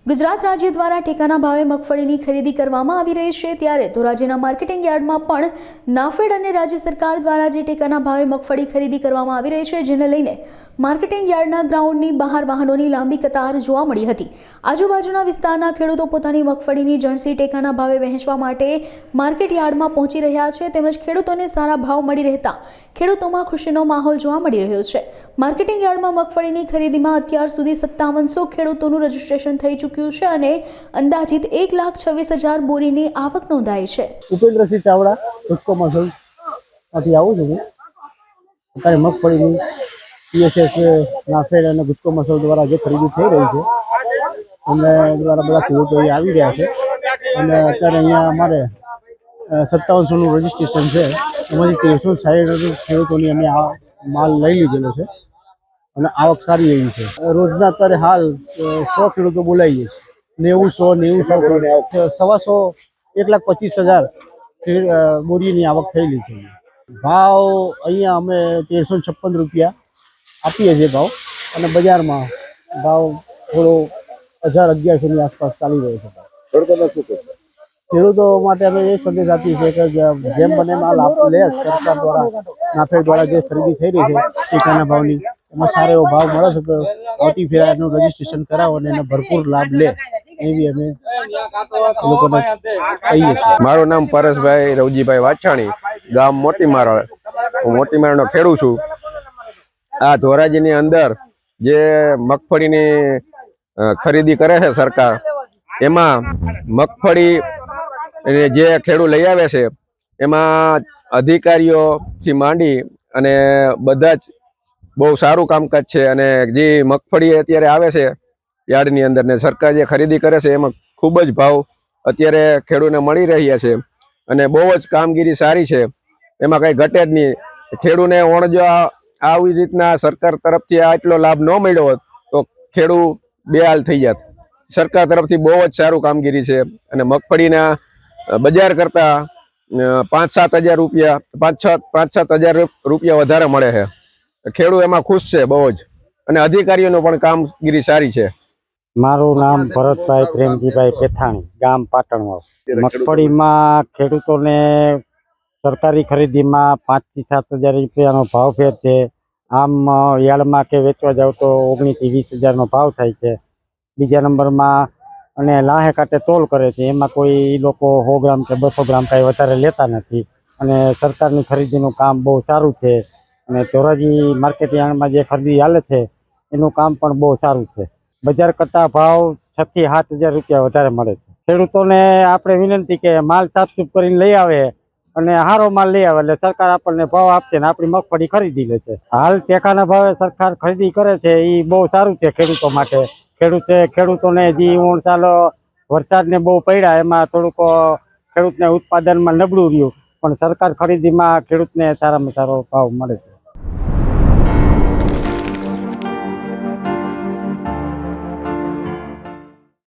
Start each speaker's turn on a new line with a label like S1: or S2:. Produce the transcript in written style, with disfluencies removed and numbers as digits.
S1: ગુજરાત રાજ્ય દ્વારા ટેકાના ભાવે મગફળીની ખરીદી કરવામાં આવી રહી છે, ત્યારે ધોરાજીના માર્કેટિંગ યાર્ડમાં પણ નાફેડ અને રાજ્ય સરકાર દ્વારા જે ટેકાના ભાવે મગફળી ખરીદી કરવામાં આવી રહી છે, જેને લઈને માર્કેટિંગ યાર્ડના ગ્રાઉન્ડની બહાર વાહનોની લાંબી કતાર જોવા મળી હતી। આજુબાજુના વિસ્તારના ખેડૂતો પોતાની મગફળીની જણસી ટેકાના ભાવે વહેંચવા માટે માર્કેટ યાર્ડમાં પહોંચી રહ્યા છે, તેમજ ખેડૂતોને સારા ભાવ મળી રહેતા ખેડૂતોમાં ખુશીનો માહોલ જોવા મળી રહ્યો છે। માર્કેટિંગ યાર્ડમાં મગફળીની ખરીદીમાં અત્યાર સુધી 5700 ખેડૂતોનું રજીસ્ટ્રેશન થઈ ચૂક્યું છે અને અંદાજિત 1,26,000 બોરીની આવક નોંધાઈ છે।
S2: ઉપેન્દ્રસિંહ ચાવડા ભુજકો મસલમાંથી આવું છું। અત્યારે મગફળીની પીએસએસ નાફેડ અને ભુજકો મસલ દ્વારા જે ખરીદી થઈ રહી છે અને દ્વારા બધા ખેડૂતો અહીંયા આવી રહ્યા છે અને અત્યારે અહીંયા અમારે 5700નું રજીસ્ટ્રેશન છે, એમાંથી 1360 ખેડૂતોની અમે આ માલ લઈ લીધેલો છે અને આવક સારી એવી છે। રોજના અત્યારે હાલ 100 ખેડૂતો બોલાવીએ છીએ, 90 100 1,25,000 બોરીની આવક થયેલી છે। ભાવ અહીંયા અમે 1356 રૂપિયા આપીએ છીએ ભાવ, અને બજારમાં ભાવ થોડો 1000-1100ની આસપાસ ચાલી રહ્યો છે। ખેડૂતો માટે અમે એ સંદેશ આપીએ છીએ કે જેમ બને માલ લે, સરકાર દ્વારા નાફેડ દ્વારા જે ખરીદી થઈ રહી છે ટેકાના ભાવની, એમાં સારો એવો ભાવ મળે છે તો આવતી ફેર એનું રજીસ્ટ્રેશન કરાવો અને એનો ભરપૂર લાભ લે એવી અમે લોકોને કહીએ છીએ।
S3: મારું નામ પરેશભાઈ રવજીભાઈ વાછાણી, ગામ મોટી મારળ, હું મોટી મારળનો ખેડૂત છું। આ ધોરાજીની અંદર જે મગફળીની ખરીદી કરે છે સરકાર, એમાં મગફળી જે ખેડૂત લઈ આવે છે એમાં અધિકારીઓથી માંડી અને બધા જ બહુ સારું કામકાજ છે। અને જે મગફળી અત્યારે આવે છે યાર્ડની અંદર ને સરકાર જે ખરીદી કરે છે એમાં ખૂબ જ ભાવ અત્યારે ખેડૂતને મળી રહ્યા છે અને બહુ જ કામગીરી સારી છે, એમાં કંઈ ઘટે જ નહીં। ખેડૂતને જો આવી રીતના સરકાર તરફથી આટલો લાભ ન મળ્યો હોત તો ખેડૂત બેહાલ થઈ જાત। સરકાર તરફથી બહુ જ સારું કામગીરી છે અને મગફળીના બજાર કરતાં 5-7 હજાર રૂપિયા 5-7 હજાર રૂપિયા વધારે મળે છે। ખેડૂત એમાં ખુશ છે બહુ જ, અને અધિકારીઓનો પણ કામગીરી સારી છે।
S4: મારું નામ ભરતભાઈ પ્રેમજીભાઈ પેથાણી, ગામ પાટણવાવ। મગફળીમાં ખેડૂતોને સરકારી ખરીદીમાં 5 થી 7 હજાર રૂપિયાનો ભાવ ફેર છે। આમ યાર્ડમાં કે વેચવા જાવ તો 19 થી 20 હજારનો ભાવ થાય છે। બીજા નંબરમાં અને લાહે કાંટે તોલ કરે છે, એમાં કોઈ લોકો 100 ગ્રામ કે 200 ગ્રામ કાંઈ વધારે લેતા નથી અને સરકારની ખરીદીનું કામ બહુ સારું છે। અને ધોરાજી માર્કેટ યાર્ડમાં જે ખરીદી હાલે છે એનું કામ પણ બહુ સારું છે। બજાર કરતાં ભાવ 6 થી 7 હજાર રૂપિયા વધારે મળે છે। ખેડૂતોને આપણે વિનંતી કે માલ સાફસૂફ કરીને લઈ આવે અને સારો માલ લઈ આવે એટલે સરકાર આપણને ભાવ આપશે ને આપણી મગફળી ખરીદી લેશે। હાલ ટેકાના ભાવે સરકાર ખરીદી કરે છે એ બહુ સારું છે ખેડૂતો માટે। ખેડૂતોને જે સાલ વરસાદને બહુ પડ્યા એમાં થોડુંક ખેડૂતને ઉત્પાદનમાં નબળું રહ્યું, પણ સરકાર ખરીદીમાં ખેડૂતને સારામાં સારો ભાવ મળે છે।